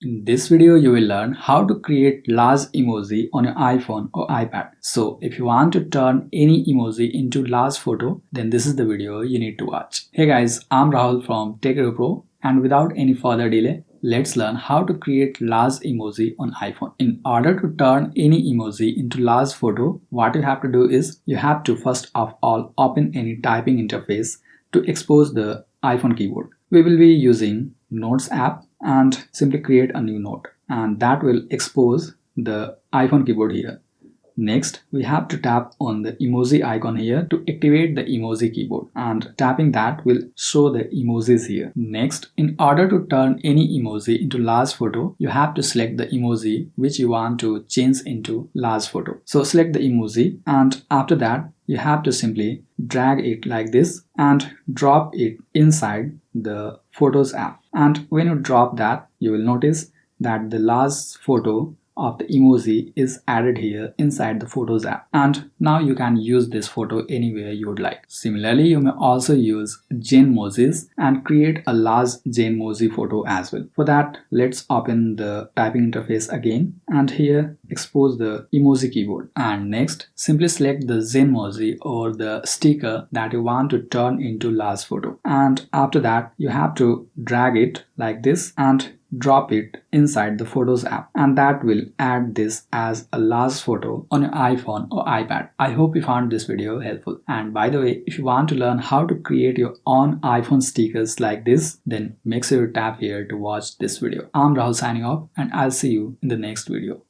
In this video, you will learn how to create large emoji on your iPhone or iPad. So if you want to turn any emoji into large photo, then this is the video you need to watch. Hey guys, I'm Rahul from Tech Pro, and without any further delay, let's learn how to create large emoji on iPhone. In order to turn any emoji into large photo, what you have to do is you have to first of all open any typing interface to expose the iPhone keyboard. We will be using Notes app and simply create a new note, and that will expose the iPhone keyboard here. Next, we have to tap on the emoji icon here to activate the emoji keyboard, and tapping that will show the emojis here. Next, in order to turn any emoji into large photo, you have to select the emoji which you want to change into large photo. So select the emoji, and after that you have to simply drag it like this and drop it inside the Photos app. And when you drop that, you will notice that the last photo of the emoji is added here inside the Photos app, and now you can use this photo anywhere you would like. Similarly, you may also use Genmojis and create a large Genmoji photo as well. For that, let's open the typing interface again, and here expose the emoji keyboard, and next simply select the Genmoji or the sticker that you want to turn into large photo, and after that you have to drag it like this and drop it inside the Photos app, and that will add this as a large photo on your iPhone or iPad. I hope you found this video helpful. And by the way, if you want to learn how to create your own iPhone stickers like this, then make sure you tap here to watch this video. I'm Rahul signing off, and I'll see you in the next video.